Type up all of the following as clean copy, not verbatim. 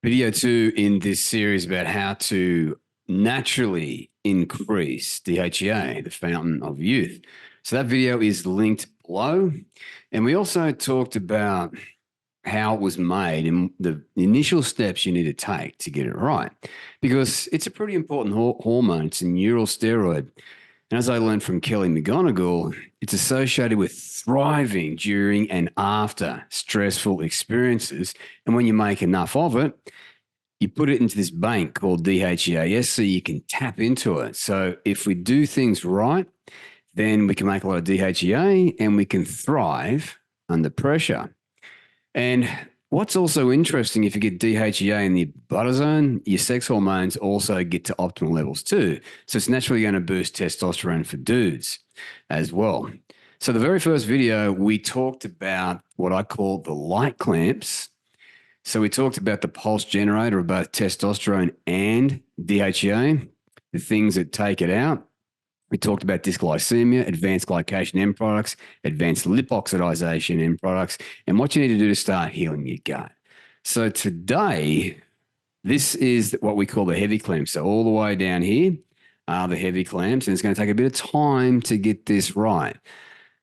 Video 2 in this series about how to naturally increase DHEA, the fountain of youth. So that video is linked below. And we also talked about how it was made and the initial steps you need to take to get it right, because it's a pretty important hormone. It's a neural steroid. And as I learned from Kelly McGonigal, it's associated with thriving during and after stressful experiences. And when you make enough of it, you put it into this bank called DHEAS so you can tap into it. So if we do things right, then we can make a lot of DHEA and we can thrive under pressure. And what's also interesting, if you get DHEA in the butter zone, your sex hormones also get to optimal levels too. So it's naturally going to boost testosterone for dudes as well. So the very first video, we talked about what I call the light clamps. So we talked about the pulse generator of both testosterone and DHEA, the things that take it out. We talked about dysglycemia, advanced glycation end products, advanced lip oxidation end products, and what you need to do to start healing your gut. So today, this is what we call the heavy clamps. So all the way down here are the heavy clamps, and it's going to take a bit of time to get this right.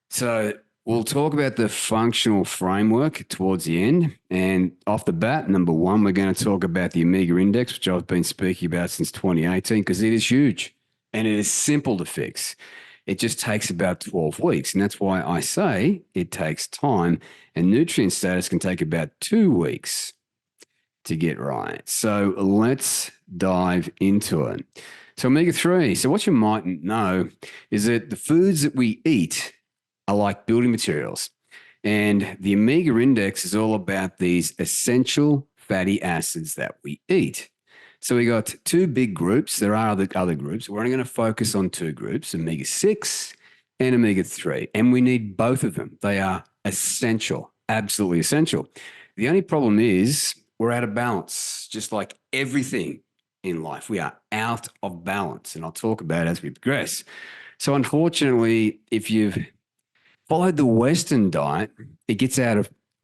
So we'll talk about the functional framework towards the end. And off the bat, number one, we're going to talk about the omega index, which I've been speaking about since 2018, because it is huge. And it is simple to fix. It just takes about 12 weeks. And that's why I say it takes time. And nutrient status can take about 2 weeks to get right. So let's dive into it. So omega-3. So what you mightn't know is that the foods that we eat are like building materials. And the omega index is all about these essential fatty acids that we eat. So we got two big groups. There are other groups. We're only going to focus on two groups, omega-6 and omega-3. And we need both of them. They are essential, absolutely essential. The only problem is we're out of balance, just like everything in life. We are out of balance. And I'll talk about it as we progress. So unfortunately, if you've followed the Western diet, it gets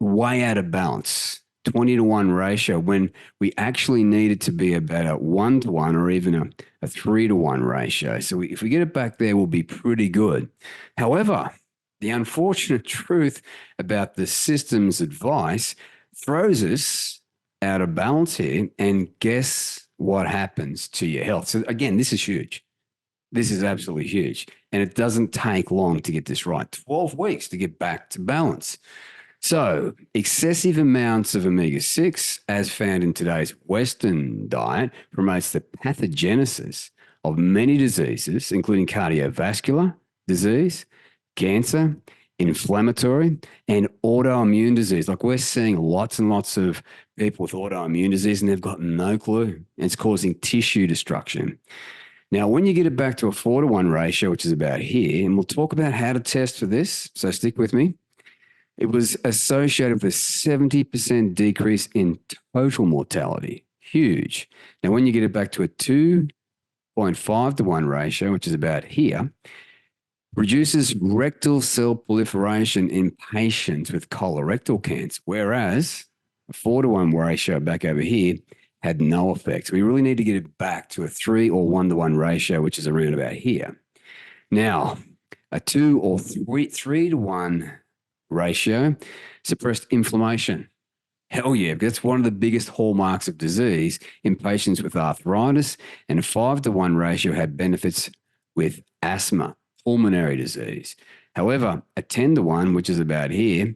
way out of balance. 20-to-1 ratio when we actually need it to be about a 1-to-1 or even a 3-to-1 ratio. So if we get it back there, we'll be pretty good. However, the unfortunate truth about the system's advice throws us out of balance here. And guess what happens to your health? So again, this is huge. This is absolutely huge. And it doesn't take long to get this right. 12 weeks to get back to balance. So excessive amounts of omega-6, as found in today's Western diet, promotes the pathogenesis of many diseases, including cardiovascular disease, cancer, inflammatory, and autoimmune disease. Like we're seeing lots and lots of people with autoimmune disease and they've got no clue. And it's causing tissue destruction. Now, when you get it back to a 4-to-1 ratio, which is about here, and we'll talk about how to test for this, so stick with me. It was associated with a 70% decrease in total mortality. Huge. Now, when you get it back to a 2.5-to-1 ratio, which is about here, reduces rectal cell proliferation in patients with colorectal cancer, whereas a 4-to-1 ratio back over here had no effect. We really need to get it back to a 3 or 1-to-1 ratio, which is around about here. Now, a 2 or 3-to-1 ratio suppressed inflammation. Hell yeah, that's one of the biggest hallmarks of disease in patients with arthritis. And a 5-to-1 ratio had benefits with asthma, pulmonary disease. However, a 10-to-1, which is about here,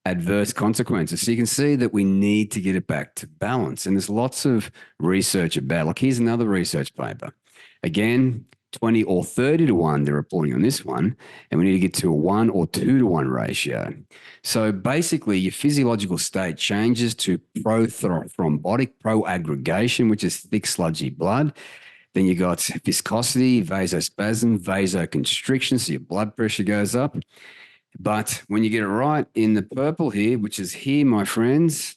adverse consequences. So you can see that we need to get it back to balance. And there's lots of research about, like here's another research paper. Again, 20 or 30-to-1, they're reporting on this one, and we need to get to a 1 or 2-to-1 ratio. So basically, your physiological state changes to prothrombotic proaggregation, which is thick, sludgy blood. Then you got viscosity, vasospasm, vasoconstriction, so your blood pressure goes up. But when you get it right in the purple here, which is here, my friends,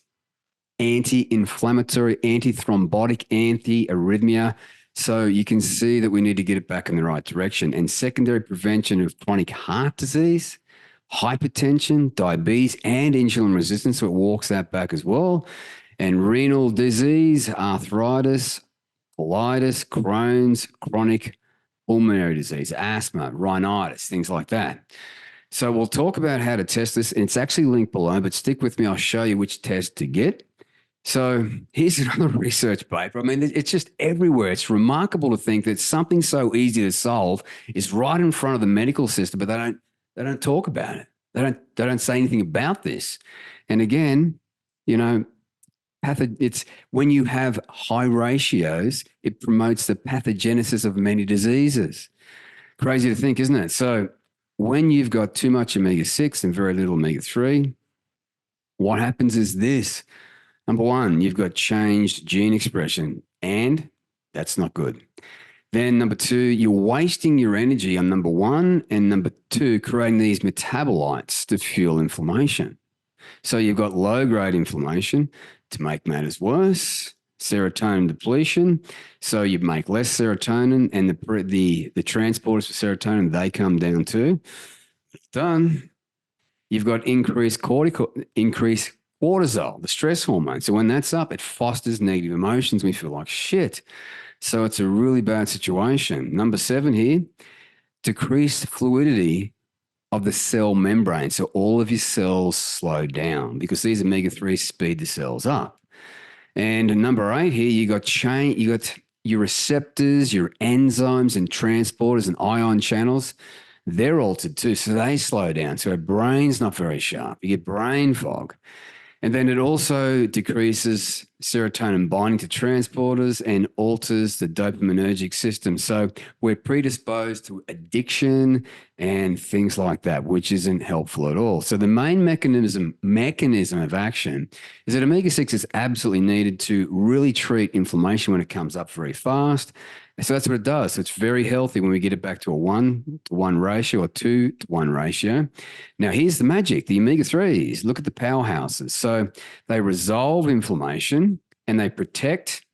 anti-inflammatory, anti-thrombotic, anti-arrhythmia. So you can see that we need to get it back in the right direction. And secondary prevention of chronic heart disease, hypertension, diabetes, and insulin resistance. So it walks that back as well. And renal disease, arthritis, colitis, Crohn's, chronic pulmonary disease, asthma, rhinitis, things like that. So we'll talk about how to test this. And it's actually linked below, but stick with me. I'll show you which test to get. So here's another research paper. I mean, it's just everywhere. It's remarkable to think that something so easy to solve is right in front of the medical system, but they don't talk about it. They don't say anything about this. And again, you know, it's when you have high ratios, it promotes the pathogenesis of many diseases. Crazy to think, isn't it? So when you've got too much omega-6 and very little omega-3, what happens is this. Number one, you've got changed gene expression, and that's not good. Then number two, you're wasting your energy on number one, and number two, creating these metabolites to fuel inflammation. So you've got low-grade inflammation. To make matters worse, serotonin depletion. So you make less serotonin, and the transporters for serotonin, they come down too. Done. You've got increased cortisol, the stress hormone. So when that's up, it fosters negative emotions. We feel like shit. So it's a really bad situation. Number 7 here, decreased fluidity of the cell membrane. So all of your cells slow down because these omega-3s speed the cells up. And number 8 here, you got your receptors, your enzymes and transporters and ion channels. They're altered too. So they slow down. So our brain's not very sharp. You get brain fog. And then it also decreases serotonin binding to transporters and alters the dopaminergic system. So we're predisposed to addiction and things like that, which isn't helpful at all. So the main mechanism of action is that omega-6 is absolutely needed to really treat inflammation when it comes up very fast. So that's what it does. So it's very healthy when we get it back to a 1-to-1 ratio or 2-to-1 ratio. Now, here's the magic. The omega-3s, look at the powerhouses. So they resolve inflammation and they protect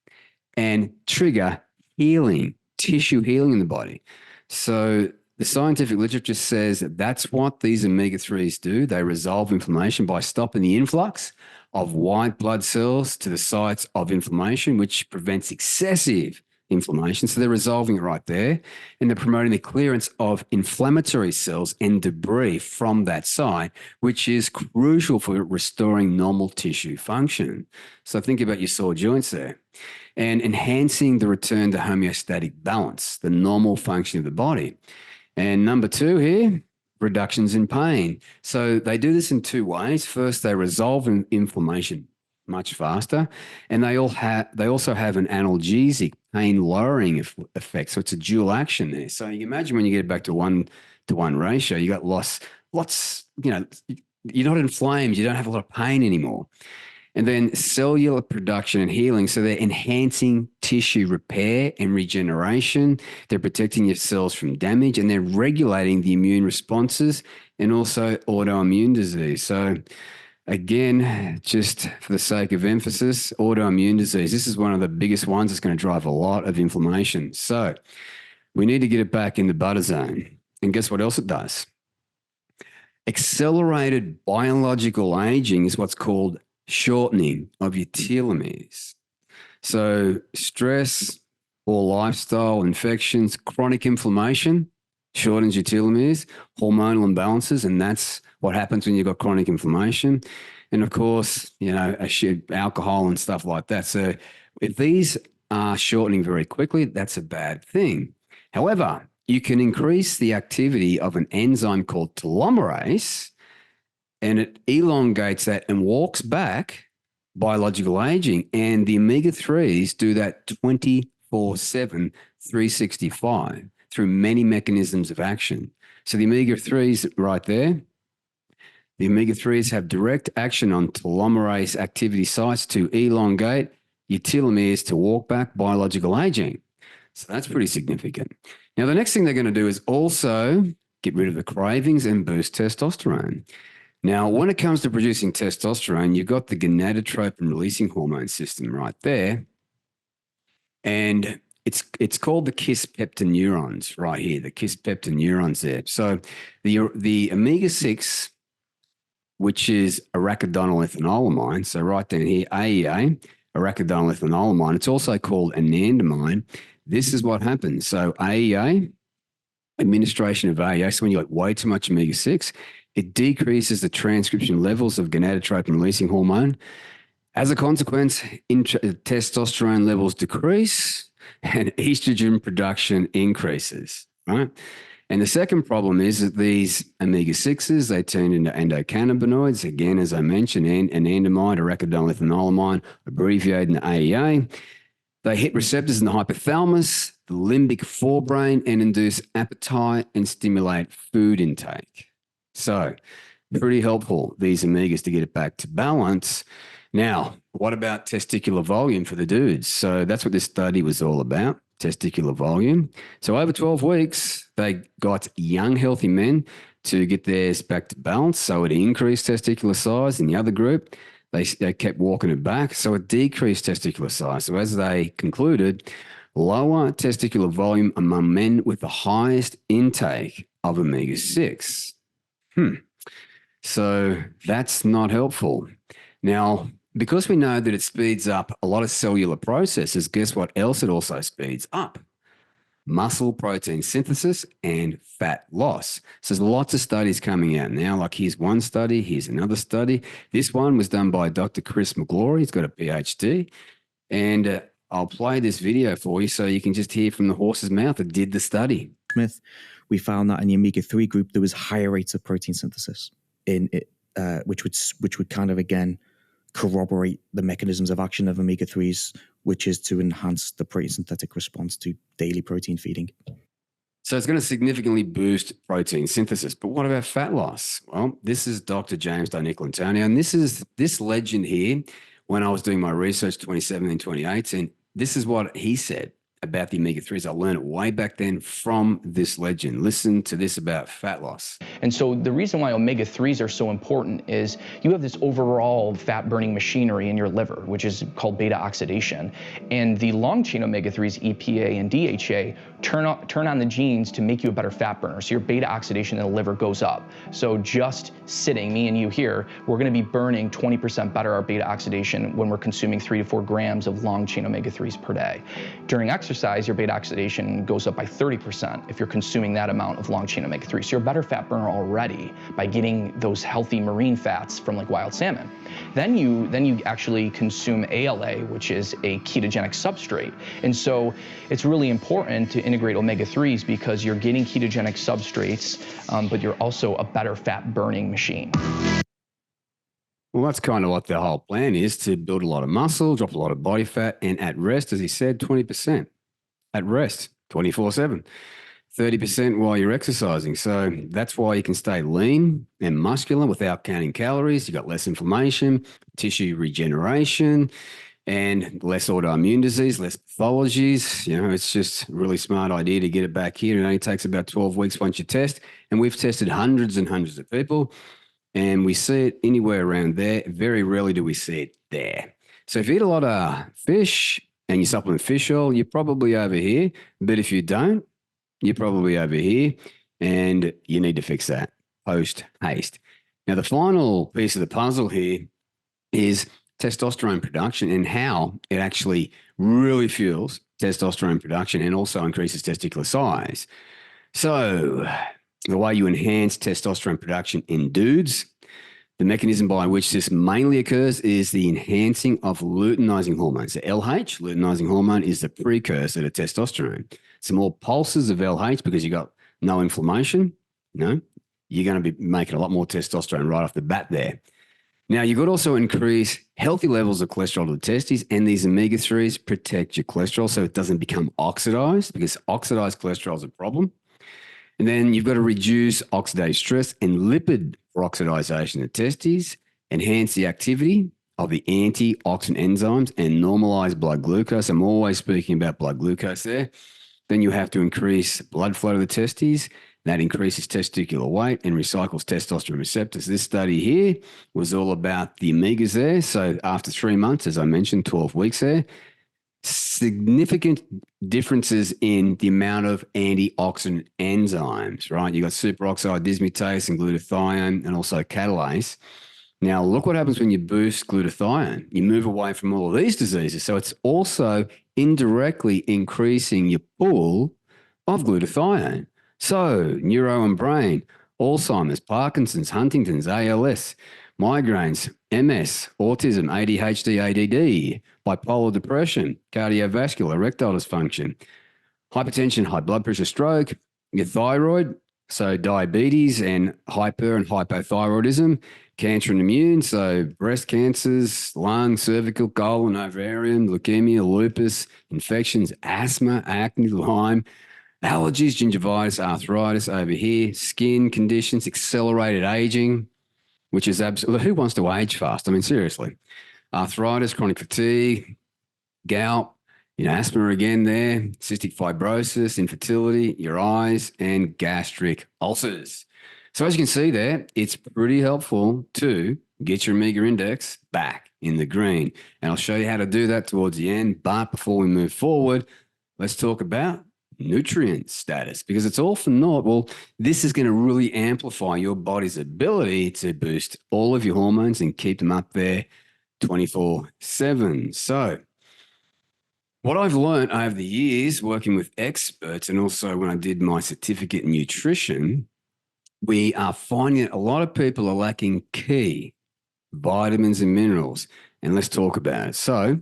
and trigger healing, tissue healing in the body. So the scientific literature says that that's what these omega-3s do. They resolve inflammation by stopping the influx of white blood cells to the sites of inflammation, which prevents excessive inflammation. So they're resolving it right there. And they're promoting the clearance of inflammatory cells and debris from that site, which is crucial for restoring normal tissue function. So think about your sore joints there. And enhancing the return to homeostatic balance, the normal function of the body. And number 2 here, reductions in pain. So they do this in 2 ways. First, they resolve inflammation much faster, and they also have an analgesic, pain lowering effect. So it's a dual action there. So you imagine when you get back to 1-to-1 ratio, you got lots, you're not inflamed, you don't have a lot of pain anymore. And then cellular production and healing. So they're enhancing tissue repair and regeneration. They're protecting your cells from damage, and they're regulating the immune responses and also autoimmune disease. So again, just for the sake of emphasis, autoimmune disease. This is one of the biggest ones that's going to drive a lot of inflammation. So we need to get it back in the butter zone. And guess what else it does? Accelerated biological aging is what's called shortening of your telomeres. So stress or lifestyle infections, chronic inflammation shortens your telomeres, hormonal imbalances, and that's what happens when you've got chronic inflammation. And of course, alcohol and stuff like that. So if these are shortening very quickly, that's a bad thing. However, you can increase the activity of an enzyme called telomerase, and it elongates that and walks back biological aging. And the omega-3s do that 24/7, 365 through many mechanisms of action. So the omega-3s right there, the omega-3s have direct action on telomerase activity sites to elongate your telomeres to walk back biological aging. So that's pretty significant. Now, the next thing they're going to do is also get rid of the cravings and boost testosterone. Now, when it comes to producing testosterone, you've got the gonadotropin releasing hormone system right there. And it's called the kisspeptin neurons right here, the kisspeptin neurons there. So the omega-6 which is arachidonyl So right down here, AEA, arachidonyl It's also called anandamide. This is what happens. So AEA, administration of AEA, so when you like way too much omega-6, it decreases the transcription levels of gonadotropin-releasing hormone. As a consequence, testosterone levels decrease and estrogen production increases, right? And the second problem is that these omega-6s, they turn into endocannabinoids. Again, as I mentioned, anandamide, arachidonyl abbreviated in AEA. They hit receptors in the hypothalamus, the limbic forebrain, and induce appetite and stimulate food intake. So pretty helpful, these omegas, to get it back to balance. Now, what about testicular volume for the dudes? So that's what this study was all about, testicular volume. So over 12 weeks, they got young, healthy men to get theirs back to balance. So it increased testicular size. In the other group, they kept walking it back. So it decreased testicular size. So as they concluded, lower testicular volume among men with the highest intake of omega-6. So that's not helpful. Now, because we know that it speeds up a lot of cellular processes, guess what else it also speeds up? Muscle protein synthesis and fat loss. So there's lots of studies coming out now. Like here's one study, here's another study. This one was done by Dr. Chris McGlory. He's got a PhD. And I'll play this video for you so you can just hear from the horse's mouth that did the study. Smith, we found that in the omega-3 group, there was higher rates of protein synthesis in it, which would kind of, again, corroborate the mechanisms of action of omega-3s, which is to enhance the protein synthetic response to daily protein feeding. So it's going to significantly boost protein synthesis. But what about fat loss? Well, this is Dr. James DiNicolantonio, and this legend here, when I was doing my research 2017, 2018, this is what he said about the omega-3s. I learned it way back then from this legend. Listen to this about fat loss. And so the reason why omega-3s are so important is you have this overall fat-burning machinery in your liver, which is called beta oxidation. And the long-chain omega-3s, EPA and DHEA, turn on the genes to make you a better fat burner. So your beta oxidation in the liver goes up. So just sitting, me and you here, we're going to be burning 20% better our beta oxidation when we're consuming 3 to 4 grams of long-chain omega-3s per day. During exercise, your beta oxidation goes up by 30% if you're consuming that amount of long-chain omega-3. So you're a better fat burner already by getting those healthy marine fats from like wild salmon. Then you actually consume ALA, which is a ketogenic substrate. And so it's really important to integrate omega-3s because you're getting ketogenic substrates, but you're also a better fat burning machine. Well, that's kind of what the whole plan is, to build a lot of muscle, drop a lot of body fat, and at rest, as he said, 20%. At rest, 24/7. 30% while you're exercising. So that's why you can stay lean and muscular without counting calories. You got less inflammation, tissue regeneration, and less autoimmune disease, less pathologies. You know, it's just a really smart idea to get it back here. It only takes about 12 weeks once you test. And we've tested hundreds and hundreds of people, and we see it anywhere around there. Very rarely do we see it there. So if you eat a lot of fish and you supplement fish oil, you're probably over here. But if you don't, you're probably over here, and you need to fix that post haste. Now, the final piece of the puzzle here is testosterone production and how it actually really fuels testosterone production and also increases testicular size. So the way you enhance testosterone production in dudes, the mechanism by which this mainly occurs is the enhancing of luteinizing hormones. So LH, luteinizing hormone, is the precursor to testosterone. Some more pulses of LH because you got no inflammation, you're going to be making a lot more testosterone right off the bat there. Now, you could also increase healthy levels of cholesterol to the testes, and these omega-3s protect your cholesterol so it doesn't become oxidized, because oxidized cholesterol is a problem. And then you've got to reduce oxidative stress and lipid peroxidization of the testes, enhance the activity of the antioxidant enzymes, and normalize blood glucose. I'm always speaking about blood glucose there. Then you have to increase blood flow to the testes. That increases testicular weight and recycles testosterone receptors. This study here was all about the omegas there. So after 3 months, as I mentioned, 12 weeks there, significant differences in the amount of antioxidant enzymes, right? You got superoxide dismutase and glutathione and also catalase. Now, look what happens when you boost glutathione. You move away from all of these diseases. So it's also indirectly increasing your pool of glutathione. So neuro and brain, Alzheimer's, Parkinson's, Huntington's, ALS, migraines, MS, autism, ADHD, ADD, bipolar depression, cardiovascular, erectile dysfunction, hypertension, high blood pressure, stroke, your thyroid, so diabetes and hypothyroidism, cancer and immune, so breast cancers, lung, cervical, colon, ovarian, leukemia, lupus, infections, asthma, acne, Lyme, allergies, gingivitis, arthritis over here, skin conditions, accelerated aging, which is absolutely, who wants to age fast? I mean, seriously. Arthritis, chronic fatigue, gout, asthma again there, cystic fibrosis, infertility, your eyes, and gastric ulcers. So as you can see there, it's pretty helpful to get your omega index back in the green. And I'll show you how to do that towards the end. But before we move forward, let's talk about nutrient status, because it's all for naught. Well, this is going to really amplify your body's ability to boost all of your hormones and keep them up there 24/7. So what I've learned over the years working with experts, and also when I did my certificate in nutrition, we are finding that a lot of people are lacking key vitamins and minerals. And let's talk about it. So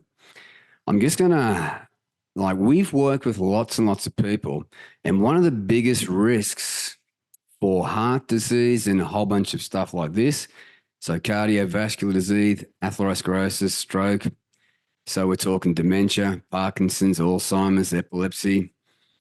I'm just going to, we've worked with lots and lots of people, and one of the biggest risks for heart disease and a whole bunch of stuff like this, so cardiovascular disease, atherosclerosis, stroke, so we're talking dementia, Parkinson's, Alzheimer's, epilepsy,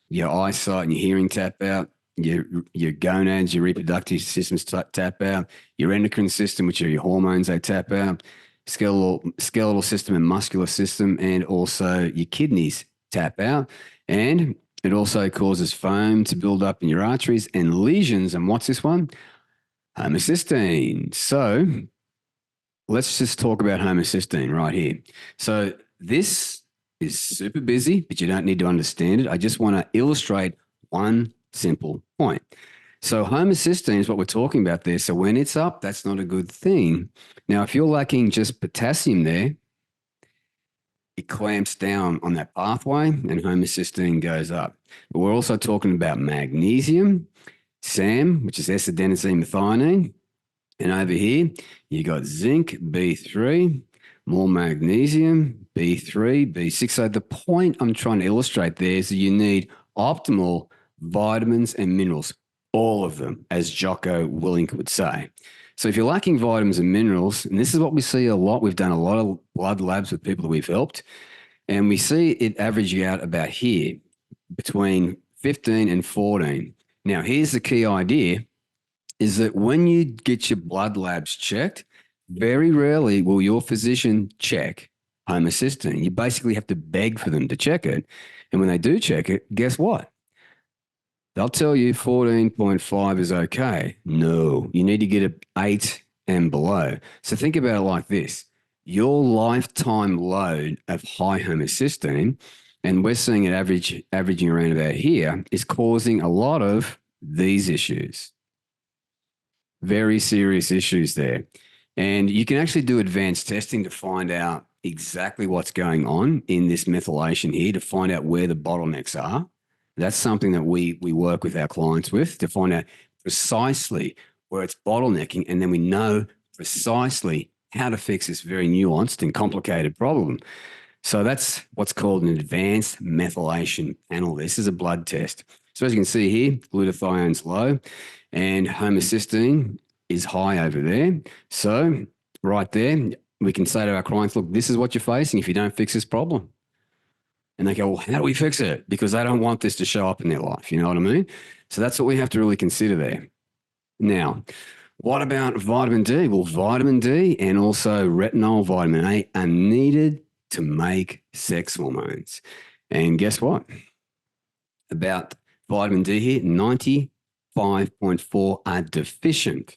your eyesight and your hearing tap out, your gonads, your reproductive systems tap out, your endocrine system, which are your hormones, they tap out, skeletal system and muscular system, and also your kidneys tap out. And it also causes foam to build up in your arteries and lesions. And what's this one? Homocysteine. So let's just talk about homocysteine right here. So this is super busy, but you don't need to understand it. I just want to illustrate one simple point. So homocysteine is what we're talking about there. So when it's up, that's not a good thing. Now, if you're lacking just potassium there, it clamps down on that pathway and homocysteine goes up. But we're also talking about magnesium, SAM, which is S-adenosine methionine. And over here, you got zinc, B3, more magnesium, B3, B6. So the point I'm trying to illustrate there is that you need optimal vitamins and minerals, all of them, as Jocko Willink would say. So if you're lacking vitamins and minerals, and this is what we see a lot, we've done a lot of blood labs with people that we've helped, and we see it averaging out about here, between 15 and 14. Now, here's the key idea, is that when you get your blood labs checked, very rarely will your physician check homocysteine. You basically have to beg for them to check it. And when they do check it, guess what? They'll tell you 14.5 is okay. No, you need to get it 8 and below. So think about it like this. Your lifetime load of high homocysteine, and we're seeing it averaging around about here, is causing a lot of these issues. Very serious issues there. And you can actually do advanced testing to find out exactly what's going on in this methylation here, to find out where the bottlenecks are. That's something that we work with our clients with, to find out precisely where it's bottlenecking, and then we know precisely how to fix this very nuanced and complicated problem. So that's what's called an advanced methylation panel. This is a blood test. So as you can see here, glutathione's low and homocysteine is high over there. So right there, we can say to our clients, look, this is what you're facing if you don't fix this problem. And they go, well, how do we fix it? Because they don't want this to show up in their life. You know what I mean? So that's what we have to really consider there. Now, what about vitamin D? Well, vitamin D and also retinol, vitamin A are needed to make sex hormones. And guess what? About vitamin D here, 95.4 are deficient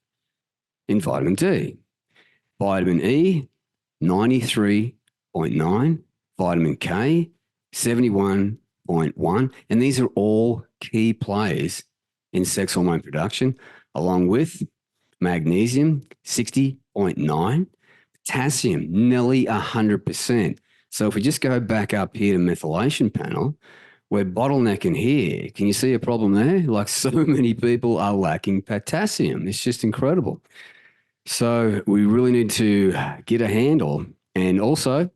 in vitamin D. Vitamin E, 93.9. Vitamin K, 71.1. And these are all key players in sex hormone production, along with magnesium, 60.9, potassium, nearly 100%. So if we just go back up here to methylation panel, we're bottlenecking here. Can you see a problem there? Like, so many people are lacking potassium. It's just incredible. So we really need to get a handle. And also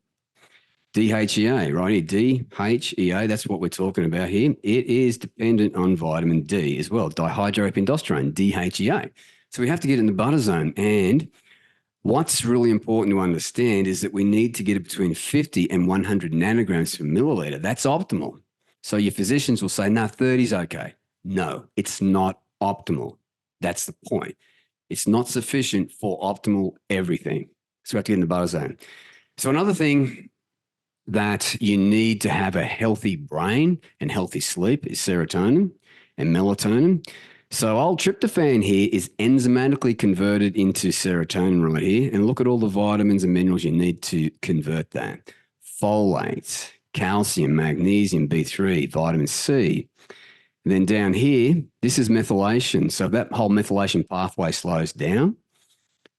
DHEA, right here, DHEA, that's what we're talking about here. It is dependent on vitamin D as well, dihydroepiandrosterone, DHEA. So we have to get in the butter zone. And what's really important to understand is that we need to get it between 50 and 100 nanograms per milliliter. That's optimal. So your physicians will say, no, 30 is okay. No, it's not optimal. That's the point. It's not sufficient for optimal everything. So we have to get in the butter zone. So another thing that you need to have a healthy brain and healthy sleep is serotonin and melatonin. So old tryptophan here is enzymatically converted into serotonin right here. And look at all the vitamins and minerals you need to convert that. Folate, calcium, magnesium, B3, vitamin C. And then down here, this is methylation. So that whole methylation pathway slows down.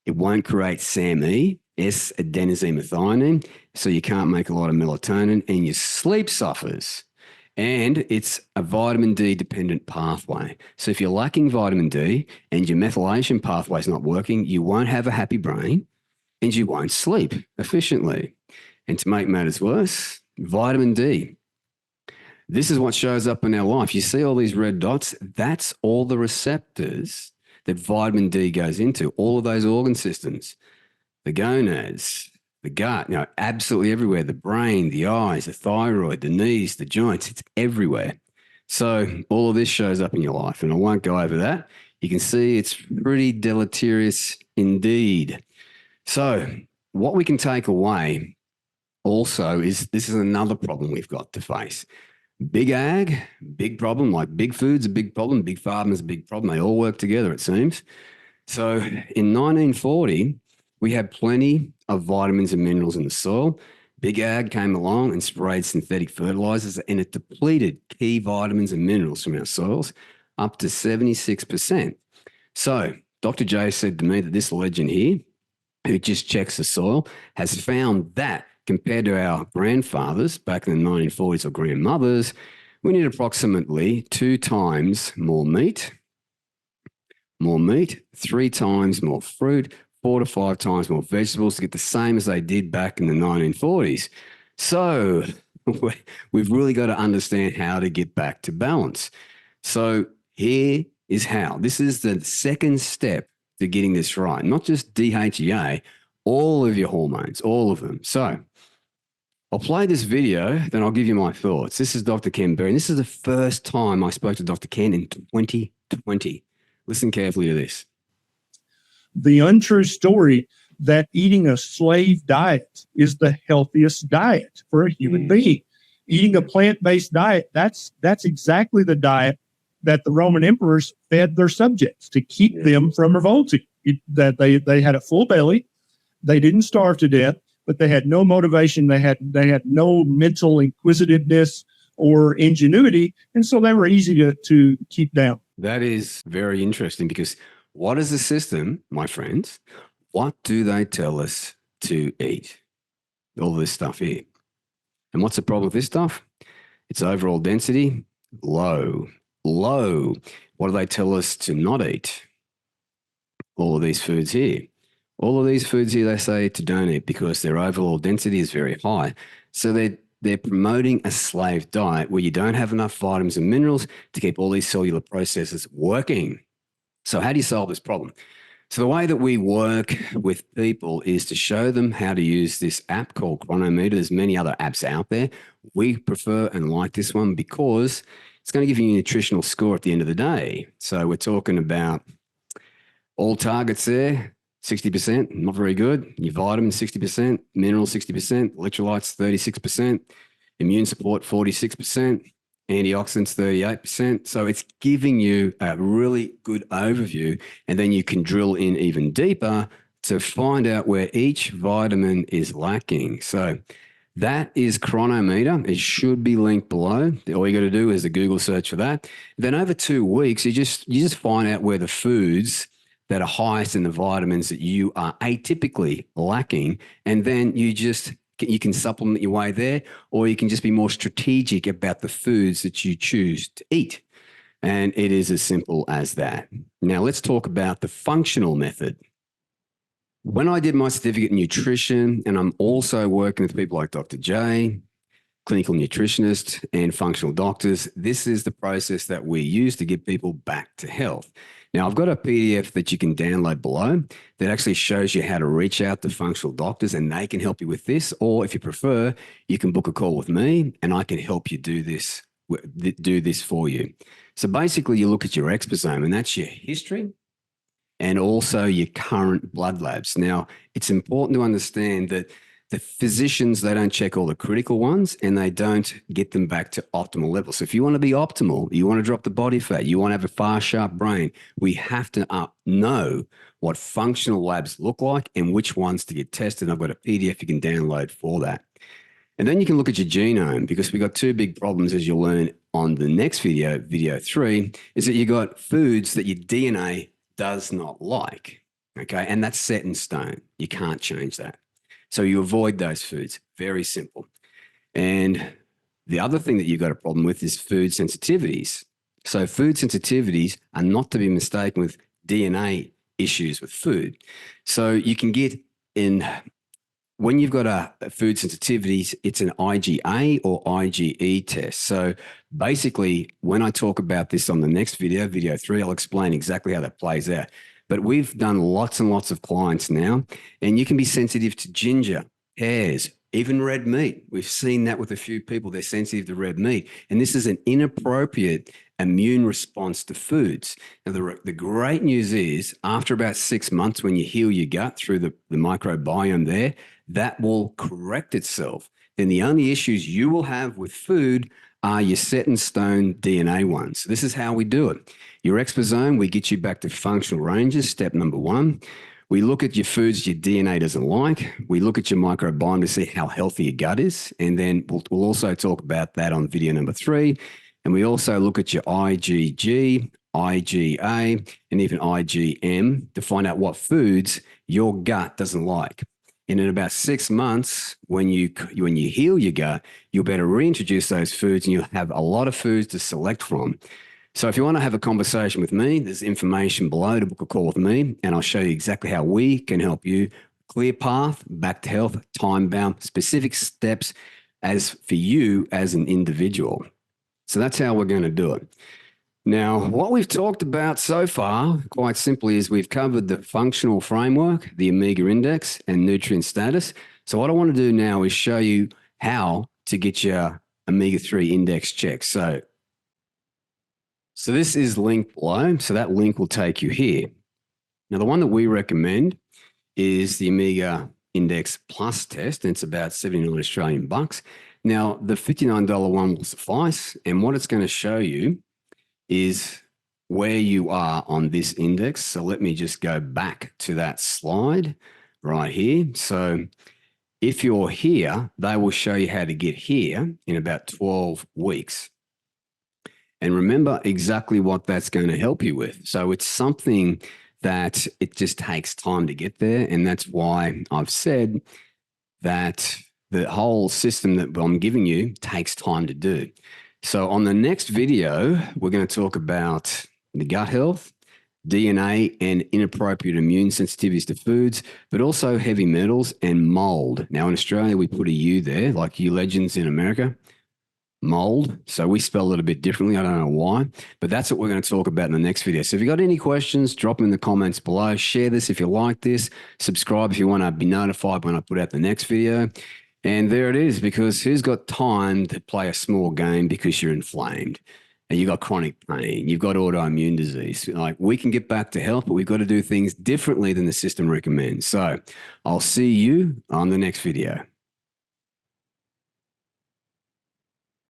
It won't create SAMe, S-adenosine methionine, so you can't make a lot of melatonin and your sleep suffers. And it's a vitamin D dependent pathway. So if you're lacking vitamin D and your methylation pathway is not working, you won't have a happy brain and you won't sleep efficiently. And to make matters worse, vitamin D. This is what shows up in our life. You see all these red dots? That's all the receptors that vitamin D goes into, all of those organ systems, the gonads, the gut, absolutely everywhere, the brain, the eyes, the thyroid, the knees, the joints, it's everywhere. So all of this shows up in your life, and I won't go over that. You can see it's pretty deleterious indeed. So what we can take away also is this is another problem we've got to face. Big ag, big problem, like big food's a big problem, big farming's a big problem. They all work together, it seems. So in 1940, we had plenty of vitamins and minerals in the soil. Big ag came along and sprayed synthetic fertilizers, and it depleted key vitamins and minerals from our soils up to 76%. So Dr. J said to me that this legend here, who just checks the soil, has found that compared to our grandfathers back in the 1940s or grandmothers, we need approximately 2 times more meat, 3 times more fruit, 4 to 5 times more vegetables to get the same as they did back in the 1940s. So we've really got to understand how to get back to balance. So here is how. This is the second step to getting this right. Not just DHEA, all of your hormones, all of them. So I'll play this video, then I'll give you my thoughts. This is Dr. Ken Berry, and this is the first time I spoke to Dr. Ken in 2020. Listen carefully to this. The untrue story that eating a slave diet is the healthiest diet for a human being. Eating a plant-based diet, that's exactly the diet that the Roman emperors fed their subjects to keep them from revolting. That they had a full belly, they didn't starve to death, but they had no motivation, they had no mental inquisitiveness or ingenuity, and so they were easy to keep down. That is very interesting because what is the system, my friends? What do they tell us to eat? All this stuff here. And what's the problem with this stuff? It's overall density, low. What do they tell us to not eat? All of these foods here. All of these foods here they say to don't eat because their overall density is very high. So they're promoting a slave diet where you don't have enough vitamins and minerals to keep all these cellular processes working. So how do you solve this problem? So the way that we work with people is to show them how to use this app called Chronometer. There's many other apps out there. We prefer and like this one because it's going to give you a nutritional score at the end of the day. So we're talking about all targets there, 60%, not very good. Your vitamins, 60%, minerals, 60%, electrolytes, 36%, immune support, 46%. Antioxidants, 38%. So it's giving you a really good overview, and then you can drill in even deeper to find out where each vitamin is lacking. So That is Chronometer. It should be linked below. All you got to do is a Google search for that. Then over 2 weeks, you just find out where the foods that are highest in the vitamins that you are atypically lacking, and then you can supplement your way there, or you can just be more strategic about the foods that you choose to eat. And it is as simple as that. Now let's talk about the functional method. When I did my certificate in nutrition, and I'm also working with people like Dr. J, clinical nutritionists, and functional doctors, this is the process that we use to get people back to health. Now, I've got a PDF that you can download below that actually shows you how to reach out to functional doctors, and they can help you with this. Or if you prefer, you can book a call with me and I can help you do this for you. So basically, you look at your exposome, and that's your history and also your current blood labs. Now, it's important to understand that the physicians, they don't check all the critical ones and they don't get them back to optimal levels. So if you want to be optimal, you want to drop the body fat, you want to have a fast, sharp brain, we have to know what functional labs look like and which ones to get tested. I've got a PDF you can download for that. And then you can look at your genome, because we've got 2 big problems, as you'll learn on the next video, video 3, is that you got foods that your DNA does not like, okay? And that's set in stone. You can't change that. So you avoid those foods. Very simple. And the other thing that you've got a problem with is food sensitivities. So food sensitivities are not to be mistaken with DNA issues with food. So you can get in, when you've got a food sensitivities, it's an IgA or IgE test. So basically, when I talk about this on the next video, video 3, I'll explain exactly how that plays out. But we've done lots and lots of clients now, and you can be sensitive to ginger, pears, even red meat. We've seen that with a few people. They're sensitive to red meat. And this is an inappropriate immune response to foods. Now, the great news is after about 6 months, when you heal your gut through the microbiome there, that will correct itself. Then the only issues you will have with food are your set in stone DNA ones. This is how we do it. Your exposome, we get you back to functional ranges, step number 1. We look at your foods your DNA doesn't like. We look at your microbiome to see how healthy your gut is. And then we'll also talk about that on video number 3. And we also look at your IgG, IgA, and even IgM to find out what foods your gut doesn't like. And in about 6 months, when you heal your gut, you'll better reintroduce those foods and you'll have a lot of foods to select from. So if you want to have a conversation with me, there's information below to book a call with me, and I'll show you exactly how we can help you. Clear path, back to health, time-bound, specific steps as for you as an individual. So that's how we're going to do it. Now, what we've talked about so far, quite simply, is we've covered the functional framework, the omega index, and nutrient status. So what I want to do now is show you how to get your omega-3 index checked. So this is linked below. So that link will take you here. Now, the one that we recommend is the Omega Index Plus test, and it's about 79 Australian bucks. Now, the $59 one will suffice, and what it's going to show you is where you are on this index. So let me just go back to that slide right here. So if you're here, they will show you how to get here in about 12 weeks. And remember exactly what that's going to help you with. So it's something that it just takes time to get there. And that's why I've said that the whole system that I'm giving you takes time to do. So on the next video, we're going to talk about the gut health, DNA and inappropriate immune sensitivities to foods, but also heavy metals and mold. Now in Australia, we put a U there, like you legends in America. Mold. So we spell it a bit differently. I don't know why, but that's what we're going to talk about in the next video. So if you've got any questions, drop them in the comments below. Share this if you like this. Subscribe if you want to be notified when I put out the next video. And there it is, because who's got time to play a small game because you're inflamed and you've got chronic pain, you've got autoimmune disease. Like, we can get back to health, but we've got to do things differently than the system recommends. So I'll see you on the next video.